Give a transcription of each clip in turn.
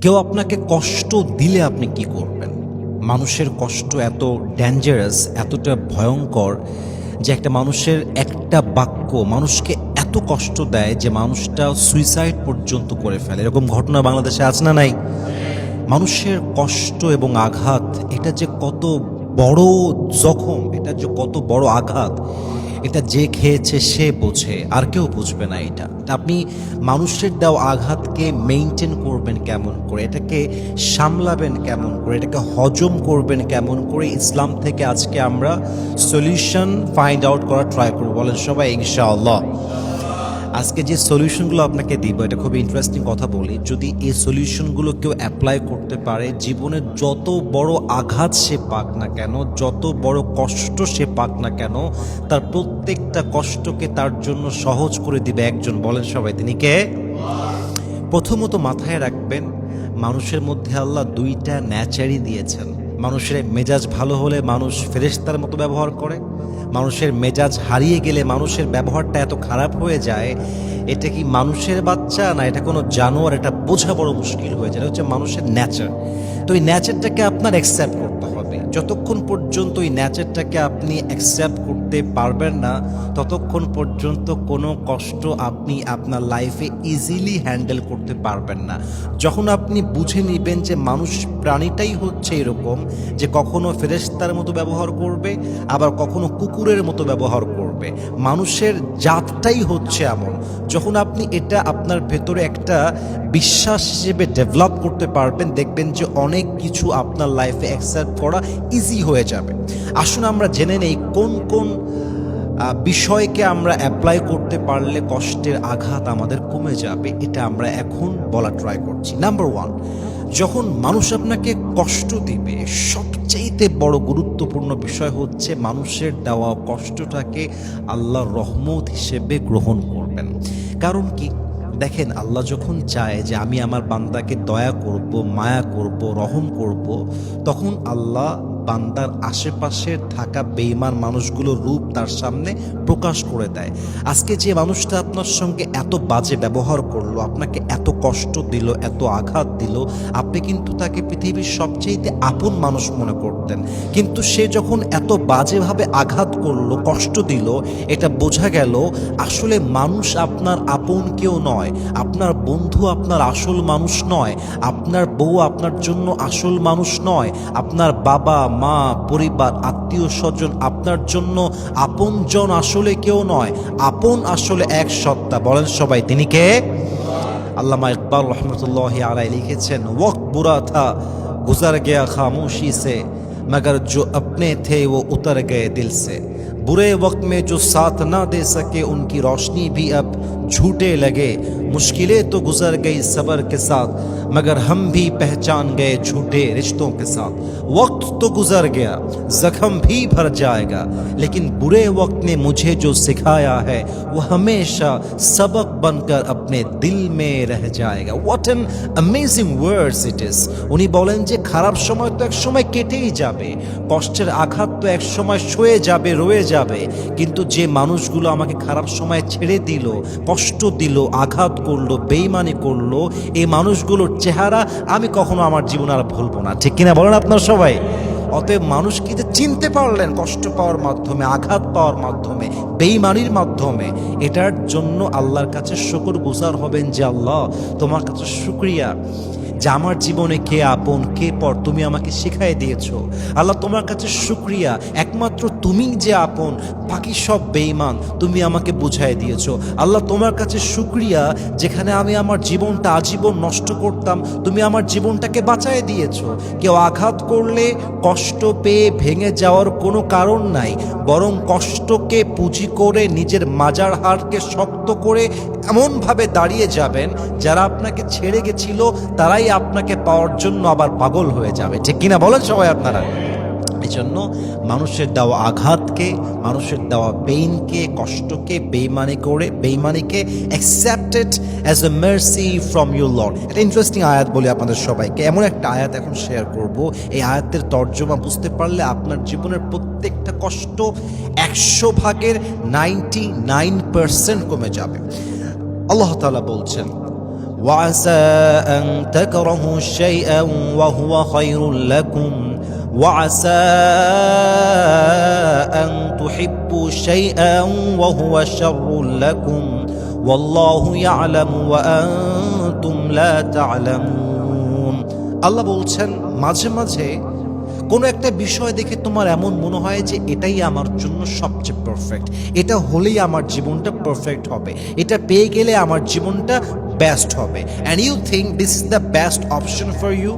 কেউ আপনাকে কষ্ট দিলে আপনি কি করবেন? মানুষের কষ্ট এত ডেঞ্জারাস, এতটা ভয়ঙ্কর যে একটা মানুষের একটা বাক্য মানুষকে এত কষ্ট দেয় যে মানুষটা সুইসাইড পর্যন্ত করে ফেলে। এরকম ঘটনা বাংলাদেশে আছে না নাই? মানুষের কষ্ট এবং আঘাত, এটা যে কত বড় জখম, এটা যে কত বড় আঘাত, এটা যে খেয়েছে সে বোঝে, আর কেউ বুঝবে না। এটা আপনি মানুষের দেওয়া আঘাতকে মেইনটেইন করবেন কেমন করে, এটাকে সামলাবেন কেমন করে, এটাকে হজম করবেন কেমন করে, ইসলাম থেকে আজকে আমরা সলিউশন ফাইন্ড আউট করার ট্রাই করব। বলেন সবাই ইনশাআল্লাহ। আজকে যে সলিউশনগুলো আপনাকে দিব, এটা খুব ইন্টারেস্টিং কথা বলি। যদি এই সলিউশনগুলো কেউ অ্যাপ্লাই করতে পারে, জীবনের যত বড় আঘাত সে পাক না কেন, যত বড় কষ্ট সে পাক না কেন, তার প্রত্যেকটা কষ্টকে তার জন্য সহজ করে দিবে একজন। বলেন সবাই, তিনি কে? প্রথমত মাথায় রাখবেন, মানুষের মধ্যে আল্লাহ দুইটা ন্যাচারই দিয়েছেন। মানুষের মেজাজ ভালো হলে মানুষ ফেরেশতার মতো ব্যবহার করে, মানুষের মেজাজ হারিয়ে গেলে মানুষের ব্যবহারটা এত খারাপ হয়ে যায়। এটা কি মানুষের বাচ্চা না এটা কোনো জানোয়ার, এটা বোঝা বড় মুশকিল হয়ে যায়। এটা হচ্ছে মানুষের নেচার। তো এই নেচারটাকে আপনার অ্যাকসেপ্ট করতে হবে। যতক্ষণ পর্যন্ত এই নেচারটাকে আপনি অ্যাকসেপ্ট করতে পারবেন না, ততক্ষণ পর্যন্ত কোনো কষ্ট আপনি আপনার লাইফে ইজিলি হ্যান্ডেল করতে পারবেন না। যখন আপনি বুঝে নেবেন যে মানুষ প্রাণীটাই হচ্ছে এরকম, যে কখনো ফেরেশতার মতো ব্যবহার করবে, আবার কখনো কুকুরের মতো ব্যবহার করবে, মানুষের জাতটাই হচ্ছে এমন, যখন আপনি এটা আপনার ভেতরে একটা বিশ্বাস হিসেবে ডেভেলপ করতে পারবেন, দেখবেন যে অনেক কিছু আপনার লাইফে অ্যাকসেপ্ট করা ইজি হয়ে যাবে। আসুন আমরা জেনে নেই কোন কোন বিষয়কে আমরা অ্যাপ্লাই করতে পারলে কষ্টের আঘাত আমাদের কমে যাবে। এটা আমরা এখন বলা ট্রাই করছি। নাম্বার 1, যখন মানুষ আপনাকে কষ্ট দিবে, সবচেয়ে বড় গুরুত্বপূর্ণ বিষয় হচ্ছে মানুষের দেওয়া কষ্টটাকে আল্লাহর রহমত হিসেবে গ্রহণ করবেন। কারণ কি, দেখেন, আল্লাহ যখন চায় যে আমি আমার বান্দাকে দয়া করব, মায়া করব, রহম করব, তখন আল্লাহ বান্দার আশেপাশে থাকা বেঈমান মানুষগুলোর রূপ তার সামনে প্রকাশ করে দেয়। আজকে যে মানুষটা আপনার সঙ্গে এত বাজে ব্যবহার করলো, আপনাকে এত কষ্ট দিল, এত আঘাত দিল, আপনি কিন্তু তাকে পৃথিবীর সবচেয়ে আপন মানুষ মনে করতেন। কিন্তু সে যখন এত বাজেভাবে আঘাত করলো, কষ্ট দিল, এটা বোঝা গেল আসলে মানুষ আপনার আপন কেউ নয়। আপনার বন্ধু আপনার আসল মানুষ নয়, আপনার বউ আপনার জন্য আসল মানুষ নয়, আপনার বাবা মা পরিবার আত্মীয় স্বজন আপনার জন্য আপনজন আসলে কেউ নয়। আপন আসলে এক সত্তা। বলেন সবাই, তিনি কে? আল্লামা ইকবাল রহমতুল্লাহ আলাইহি লিখেছেন, ওয়াক্ত বুরা থা গুজর গয়া খামোশি সে, मगर जो अपने थे वो उतर गए दिल से। बुरे वक्त में जो साथ ना दे सके उनकी रोशनी भी अब झूठे लगे। मुश्किलें तो गुजर गई सब्र के साथ, मगर हम भी पहचान गए झूठे रिश्तों के साथ। वक्त तो गुजर गया, जख्म भी भर जाएगा, लेकिन बुरे वक्त ने मुझे जो सिखाया है वो हमेशा सबक बनकर अपने दिल में रह जाएगा। What an amazing words it is। উনি বলেন যে খারাপ সময় তো এক সময় কেটেই যাবে, কষ্টের আঘাত তো এক সময় সয়ে যাবে, রয়ে যাবে, কিন্তু যে মানুষগুলো আমাকে খারাপ সময় ছেড়ে দিল, কষ্ট দিল, আঘাত করলো, বেঈমানি করলো, এই মানুষগুলোর চেহারা আমি কখনো আমার জীবনে আর ভুলবো না। ঠিক কিনা বলেন আপনারা সবাই? অতএব মানুষকে যে চিনতে পারলেন কষ্ট পাওয়ার মাধ্যমে, আঘাত পাওয়ার মাধ্যমে, বেঈমানির মাধ্যমে, এটার জন্য আল্লাহর কাছে শুকরগুজার হবেন যে আল্লাহ তোমার কাছে শুকরিয়া যে আমার জীবনে কে আপন কে পর তুমি আমাকে শিখাই দিয়েছো। আল্লাহ তোমার কাছে শুকরিয়া, একমাত্র তুমি যে আপন, বাকি সব বেঈমান, তুমি আমাকে বুঝাই দিয়েছো। আল্লাহ তোমার কাছে শুকরিয়া, যেখানে আমি আমার জীবনটা আজীবন নষ্ট করতাম, তুমি আমার জীবনটাকে বাঁচায় দিয়েছো। কেউ আঘাত করলে কষ্ট পেয়ে ভেঙে যাওয়ার কোনো কারণ নাই, বরং কষ্টকে পুঁজি করে নিজের মাজার হাড়কে শক্ত করে এমনভাবে দাঁড়িয়ে যাবেন, যারা আপনাকে ছেড়ে গেছিল তারাই আপনাকে পাওয়ার জন্য আবার পাগল হয়ে যাবে। ঠিক কিনা বলেন সবাই আপনারা? এই জন্য মানুষের দেওয়া আঘাতকে, মানুষের দেওয়া পেইনকে, কষ্টকে, বেইমানিকে accepted as a mercy from your lord. এটা ইন্টারেস্টিং আয়াত বলি আপনাদের সবাইকে। এমন একটা আয়াত এখন শেয়ার করব, এই আয়াতের তর্জমা বুঝতে পারলে আপনার জীবনের প্রত্যেকটা কষ্ট 100 ভাগের 99% কমে যাবে। আল্লাহ তাআলা বলছেন, وعسى أن تكرهوا شيئا وهو خير لكم وعسى أن تحبوا شيئا وهو شر لكم والله يعلم وأنتم لا تعلمون আল্লাহ বলছেন মাঝে মাঝে কোনো একটা বিষয় দেখে তোমার এমন মনে হয় যে এটাই আমার জন্য সবচেয়ে পারফেক্ট, এটা হলেই আমার জীবনটা পারফেক্ট হবে, এটা পেয়ে গেলে আমার জীবনটা বেস্ট হবে, and you think this is the best option for you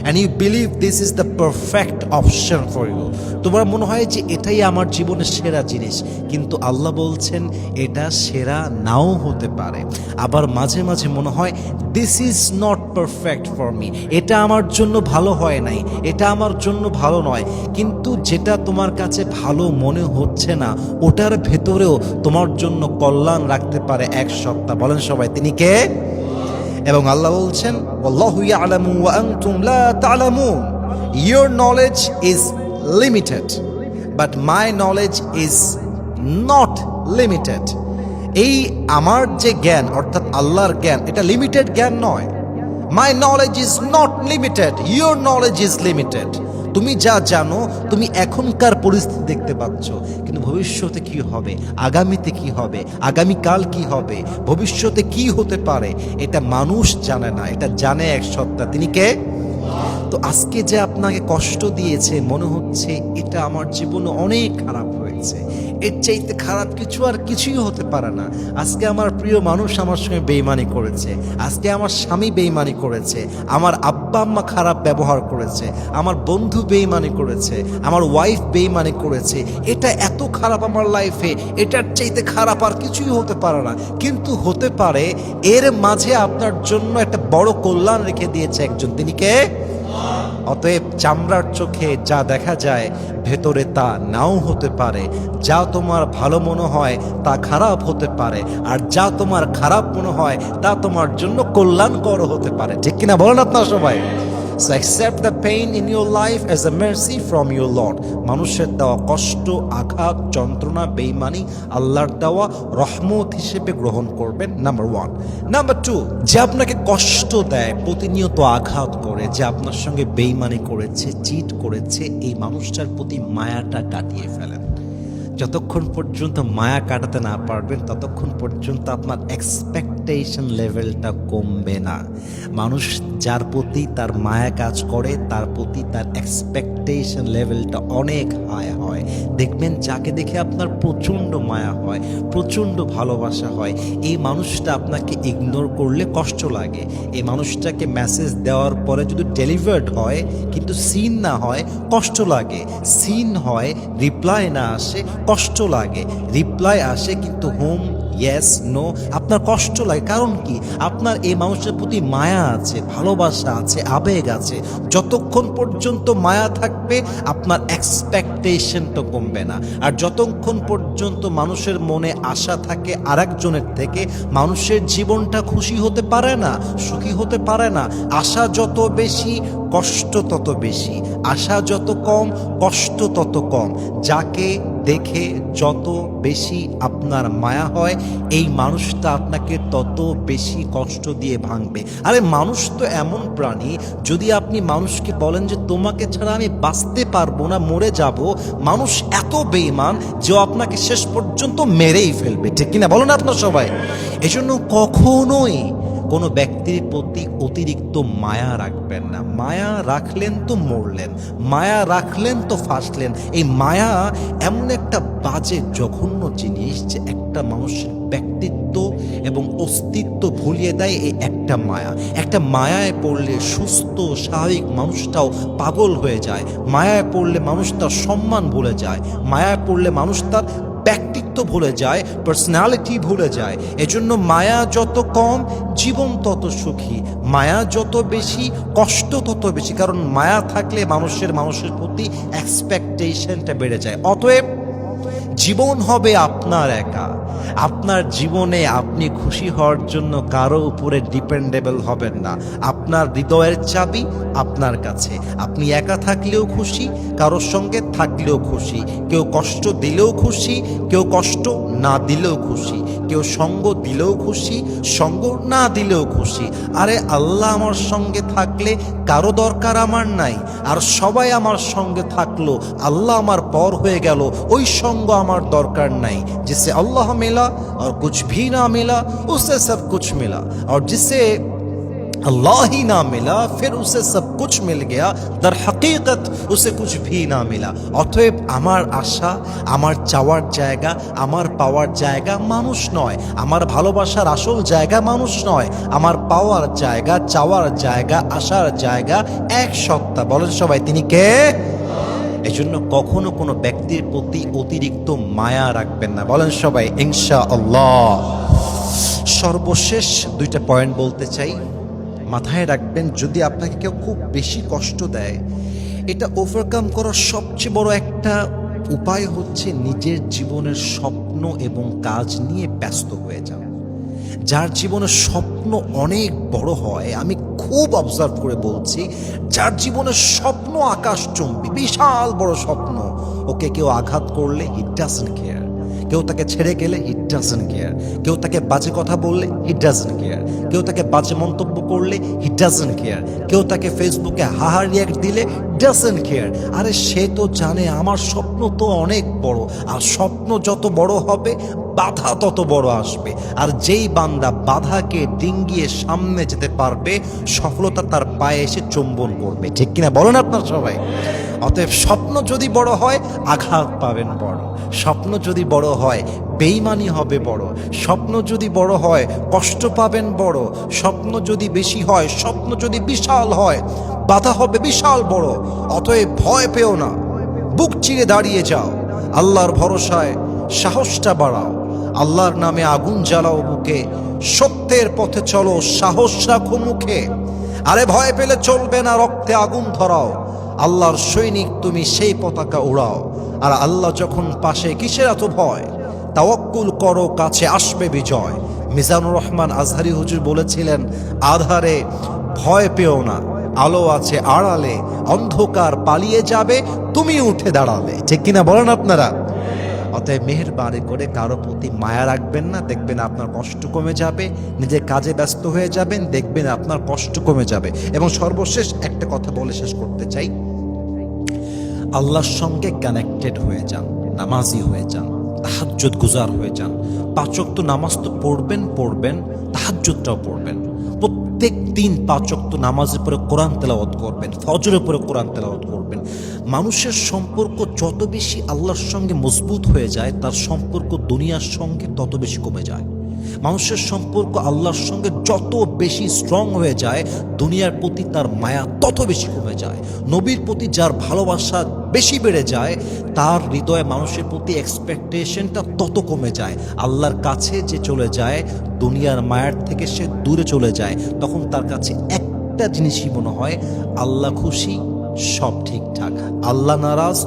and you believe this is the perfect option for you. তোমার মনে হয় যে এটাই আমার জীবনের সেরা জিনিস, কিন্তু আল্লাহ বলছেন এটা সেরা নাও হতে পারে। আবার মাঝে মাঝে মনে হয় this is not perfect for me, এটা আমার জন্য ভালো হয় নাই, এটা আমার জন্য ভালো নয়। কিন্তু যেটা তোমার কাছে ভালো মনে হচ্ছে না ওটার ভেতরেও তোমার জন্য কল্যাণ রাখতে পারে এক সত্তা। বলেন সবাই তিনি কে? এবং আল্লাহ বলছেন আল্লাহু ইয়ালামু ওয়া আনতুম লা তা'লামুন, your knowledge is limited but my knowledge is not limited। এই আমার যে জ্ঞান অর্থাৎ আল্লাহর জ্ঞান এটা লিমিটেড জ্ঞান নয়। my knowledge is not limited, your knowledge is limited। তুমি যা জানো, তুমি এখনকার পরিস্থিতি দেখতে পাচ্ছ, কিন্তু ভবিষ্যতে কি হবে, আগামীতে কি হবে, আগামীকাল কি হবে, ভবিষ্যতে কি হতে পারে এটা মানুষ জানে না, এটা জানে এক সত্তা, তিনি কে? তো আজকে যে আপনাকে কষ্ট দিয়েছে মনে হচ্ছে এটা আমার জীবনে অনেক খারাপ হয়েছে, এর চাইতে খারাপ কিছু আর কিছুই হতে পারে না। আজকে আমার প্রিয় মানুষ আমার সঙ্গে বেইমানি করেছে, আজকে আমার স্বামী বেইমানি করেছে, আমার আব্বা আম্মা খারাপ ব্যবহার করেছে, আমার বন্ধু বেইমানি করেছে, আমার ওয়াইফ বেইমানি করেছে, এটা এত খারাপ আমার লাইফে, এটার চাইতে খারাপ আর কিছুই হতে পারে না। কিন্তু হতে পারে এর মাঝে আপনার জন্য একটা বড় কল্যাণ রেখে দিয়েছে একজন, তিনি কে? অতএব চামড়ার চোখে যা দেখা যায় ভেতরে তা নাও হতে পারে। যা তোমার ভালো মনে হয় তা খারাপ হতে পারে, আর যা তোমার খারাপ মনে হয় তা তোমার জন্য কল্যাণকর হতে পারে। ঠিক কিনা বলেন আপনারা সবাই? So accept the pain in your life as a mercy from your Lord। মানুষের দেওয়া কষ্ট, আঘাত, যন্ত্রণা, বেইমানি আল্লাহর দেওয়া রহমত হিসেবে গ্রহণ করবেন, নাম্বার 1। নাম্বার 2, যে আপনাকে কষ্ট দেয়, প্রতিনিয়ত আঘাত করে, যে আপনার সঙ্গে বেইমানি করেছে, চিট করেছে, এই মানুষটার প্রতি মায়াটা কাটিয়ে ফেলেন। যতক্ষণ পর্যন্ত মায়া কাটাতে না পারবেন ততক্ষণ পর্যন্ত আপনার এক্সপেকটেশন লেভেলটা কমবে না। মানুষ যার প্রতি তার মায়া কাজ করে তার প্রতি তার এক্সপেকটেশন লেভেলটা অনেক হাই হয়। দেখবেন যাকে দেখে আপনার প্রচণ্ড মায়া হয়, প্রচণ্ড ভালোবাসা হয়, এই মানুষটা আপনাকে ইগনোর করলে কষ্ট লাগে। এই মানুষটাকে মেসেজ দেওয়ার পরে যদি ডেলিভার্ড হয় কিন্তু সিন না হয় কষ্ট লাগে। সিন হয়, রিপ্লাই না আসে কষ্ট লাগে, রিপ্লাই আসে কিন্তু হোম ইয়েস নো আপনার কষ্ট লাগে। কারণ কি? আপনার এই মানুষের প্রতি মায়া আছে, ভালোবাসা আছে, আবেগ আছে। যতক্ষণ পর্যন্ত মায়া থাকবে আপনার এক্সপেকটেশনটা কমবে না। আর যতক্ষণ পর্যন্ত মানুষের মনে আশা থাকে আরেকজনের থেকে, মানুষের জীবনটা খুশি হতে পারে না, সুখী হতে পারে না। আশা যত বেশি কষ্ট তত বেশি, আশা যত কম কষ্ট তত কম। যাকে দেখে যত বেশি আপনার মায়া হয় এই মানুষটা আপনাকে তত বেশি কষ্ট দিয়ে ভাঙবে। আরে মানুষ তো এমন প্রাণী, যদি আপনি মানুষকে বলেন যে তোমাকে ছাড়া আমি বাঁচতে পারবো না, মরে যাব, মানুষ এত বেঈমান যে আপনাকে শেষ পর্যন্ত মেরেই ফেলবে। ঠিক কিনা বলেন আপনার সবাই? এজন্য কখনোই কোনো ব্যক্তির প্রতি অতিরিক্ত মায়া রাখবেন না। মায়া রাখলেন তো মরলেন, মায়া রাখলেন তো ফাঁসলেন। এই মায়া এমন একটা বাজে জঘন্য জিনিস যে একটা মানুষের ব্যক্তিত্ব এবং অস্তিত্ব ভুলিয়ে দেয় এই একটা মায়া। একটা মায়ায় পড়লে সুস্থ স্বাভাবিক মানুষটাও পাগল হয়ে যায়, মায়ায় পড়লে মানুষ তার সম্মান ভুলে যায়, মায়ায় পড়লে মানুষ তার ব্যক্তিত্ব ভুলে যায়, পার্সোনালিটি ভুলে যায়। এজন্য মায়া যত কম জীবন তত সুখী, মায়া যত বেশি কষ্ট তত বেশি। কারণ মায়া থাকলে মানুষের প্রতি এক্সপেকটেশনটা বেড়ে যায়। অতএব জীবন হবে আপনার একা। আপনার জীবনে আপনি খুশি হওয়ার জন্য কারো উপরে ডিপেন্ডেবল হবেন না। আপনার হৃদয়ের চাবি আপনার কাছে। আপনি একা থাকলেও খুশি, কারোর সঙ্গে থাকলেও খুশি। কেউ কষ্ট দিলেও খুশি, কেউ কষ্ট না দিলেও খুশি। কেউ সঙ্গ দিলেও খুশি, সঙ্গ না দিলেও খুশি। আরে আল্লাহ আমার সঙ্গে থাকলে কারো দরকার আমার নাই, আর সবাই আমার সঙ্গে থাকলো, আল্লাহ আমার পর হয়ে গেল, ওই সঙ্গ আমার দরকার নাই। जिससे अल्लाह मिला और कुछ भी ना मिला उससे सब कुछ मिला, और जिससे अल्लाह ही ना मिला फिर उसे सब कुछ मिल गया, दर हकीकत उसे कुछ भी ना मिला। অতএব আমার আশা, আমার চাওয়ার জায়গা, আমার পাওয়ার জায়গা মানুষ নয়। আমার ভালোবাসার আসল জায়গা মানুষ নয়। আমার পাওয়ার জায়গা, চাওয়ার জায়গা, আশার জায়গা এক সত্তা। বলেন সবাই, তিনি কে? এজন্য কখনো কোনো ব্যক্তির প্রতি অতিরিক্ত মায়া রাখবেন না। বলেন সবাই ইনশাআল্লাহ। সর্বশেষ দুইটা পয়েন্ট বলতে চাই, মাথায় রাখবেন। যদি আপনাকে কেউ খুব বেশি কষ্ট দেয়, এটা ওভারকাম করার সবচেয়ে বড় একটা উপায় হচ্ছে নিজের জীবনের স্বপ্ন এবং কাজ নিয়ে ব্যস্ত হয়ে যাওয়া। যার জীবনের স্বপ্ন অনেক বড় হয়, আমি খুব অবজার্ভ করে বলছি, যার জীবনের স্বপ্ন আকাশচুম্বী, বিশাল বড় স্বপ্ন, ওকে কেউ আঘাত করলে হি ডাজন্ট কেয়ার। কেউ তাকে ছেড়ে গেলে হি ডাজন্ট কেয়ার। কেউ তাকে বাজে কথা বললে হি ডাজন্ট কেয়ার। কেউ তাকে বাজে মন্তব্য করলে হি ডাজন্ট কেয়ার। কেউ তাকে ফেসবুকে হাহা রিয়াক্ট দিলে ডাজন্ট কেয়ার। আরে সে তো জানে আমার স্বপ্ন তো অনেক বড়, আর স্বপ্ন যত বড় হবে বাধা তত বড় আসবে। আর যেই বান্দা বাধাকে ডিঙ্গিয়ে সামনে যেতে পারবে, সফলতা তার পায়ে এসে চুম্বন করবে। ঠিক কিনা বলেন আপনার সবাই? অতএব স্বপ্ন যদি বড় হয় আঘাত পাবেন বড়, স্বপ্ন যদি বড় হয় বেঈমানি হবে বড়, স্বপ্ন যদি বড় হয় কষ্ট পাবেন বড়, স্বপ্ন যদি বেশি হয়, স্বপ্ন যদি বিশাল হয় বাধা হবে বিশাল বড়। অতএব ভয় পেও না, বুক চিরে দাঁড়িয়ে যাও, আল্লাহর ভরসায় সাহসটা বাড়াও, আল্লাহর নামে আগুন জ্বালাও বুকে, সত্যের পথে চলো, সাহস রাখো মুখে। আরে ভয় পেলে চলবে না, রক্তে আগুন ধরাও, আল্লাহর সৈনিক তুমি সেই পতাকা উড়াও। আর আল্লাহ যখন পাশে কিসের এত ভয়, তাওয়াক্কুল করো কাছে আসবে বিজয়। মিজানুর রহমান আজহারি হুজুর বলেছিলেন, আধারে ভয় পেও না, আলো আছে আড়ালে, অন্ধকার পালিয়ে যাবে তুমি উঠে দাঁড়ালে। ঠিক কিনা বলেন আপনারা? অতএব মেহেরবানি করে কারো প্রতি মায়া রাখবেন না, দেখবেন আপনার কষ্ট কমে যাবে। নিজের কাজে ব্যস্ত হয়ে যাবেন, দেখবেন আপনার কষ্ট কমে যাবে। এবং সর্বশেষ একটা কথা বলে শেষ করতে চাই, আল্লাহর সঙ্গে কানেক্টেড হয়ে যান, নামাজি হয়ে যান, তাহাজ্জুদ গুজার হয়ে যান। 5 ওয়াক্ত নামাজ তো পড়বেন, তাহাজ্জুদটাও পড়বেন। প্রত্যেক দিন 5 ওয়াক্ত নামাজের পরে কোরআন তেলাওয়াত করবেন, ফজরের পরে কোরআন তেলাওয়াত করবেন। মানুষের সম্পর্ক যত বেশি আল্লাহর সঙ্গে মজবুত হয়ে যায়, তার সম্পর্ক দুনিয়ার সঙ্গে তত বেশি কমে যায়। মানুষের সম্পর্ক আল্লাহর সঙ্গে যত বেশি স্ট্রং হয়ে যায়, দুনিয়ার প্রতি তার মায়া তত বেশি কমে যায়। নবীর প্রতি যার ভালোবাসা বেশি বেড়ে যায়, তার হৃদয়ে মানুষের প্রতি এক্সপেকটেশনটা তত কমে যায়। আল্লাহর কাছে যে চলে যায়, দুনিয়ার মায়ার থেকে সে দূরে চলে যায়, তখন তার কাছে একটা জিনিসই মনে হয়, আল্লাহ খুশি সব ঠিকঠাক, আল্লাহ নারাজ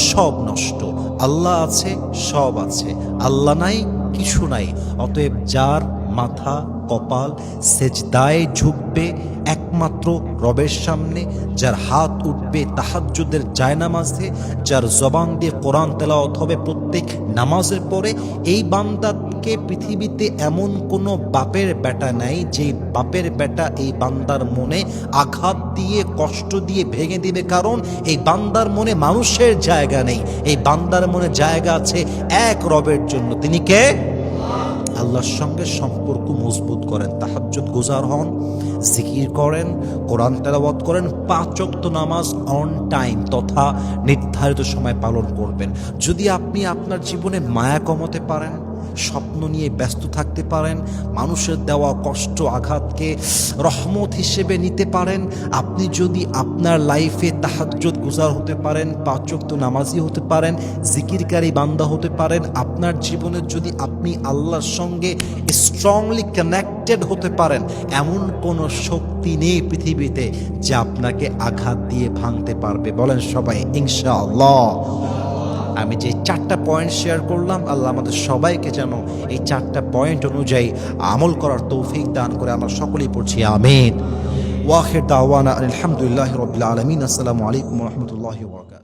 সব নষ্ট, আল্লাহ আছে সব আছে, আল্লাহ নাই কিছু নাই। অতএব যার মাথা কপাল সেজদায় ঝুঁকবে একমাত্র রবের সামনে, যার হাত উঠবে তাহাজ্জুদের জায়নামাজে, যার জবান দিয়ে কোরআন তেলাওয়াত হবে প্রত্যেক নামাজের পরে, এই বান্দাকে পৃথিবীতে এমন কোনো বাপের বেটা নাই যে বাপের বেটা এই বান্দার মনে আঘাত দিয়ে কষ্ট দিয়ে ভেঙে দিবে। কারণ এই বান্দার মনে মানুষের জায়গা নেই, এই বান্দার মনে জায়গা আছে এক রবের জন্য। তিনি কে? আল্লাহর সঙ্গে সম্পর্ক মজবুত করেন, তাহাজ্জুদ গুজার হন, জিকির করেন, কোরআন তেলাওয়াত করেন, 5 ওয়াক্ত নামাজ অন টাইম তথা নির্ধারিত সময় পালন করবেন। যদি আপনি আপনার জীবনে মায়া কমাতে পারেন, স্বপ্ন নিয়ে ব্যস্ত থাকতে পারেন, মানুষের দেওয়া কষ্ট আঘাতকে রহমত হিসেবে নিতে পারেন, আপনি যদি আপনার লাইফে তাহাজ্জুদ গুজার হতে পারেন, 5 ওয়াক্ত নামাজি হতে পারেন, জিকিরকারী বান্দা হতে পারেন, আপনার জীবনে যদি আপনি আল্লাহর সঙ্গে স্ট্রংলি কানেক্টেড হতে পারেন, এমন কোনো শক্তি নেই পৃথিবীতে যে আপনাকে আঘাত দিয়ে ভাঙতে পারবে। বলেন সবাই ইনশাআল্লাহ। আমি যে 4টা পয়েন্ট শেয়ার করলাম, আল্লাহ আমাদের সবাইকে যেন এই 4টা পয়েন্ট অনুযায়ী আমল করার তৌফিক দান করে। আমরা সকলেই পড়ছি আমিন। ওয়াখির দাওয়ানা আলহামদুলিল্লাহি রাব্বিল আলামিন। আসসালামু আলাইকুম ওয়া রাহমাতুল্লাহি ওয়া বারাকাতুহু।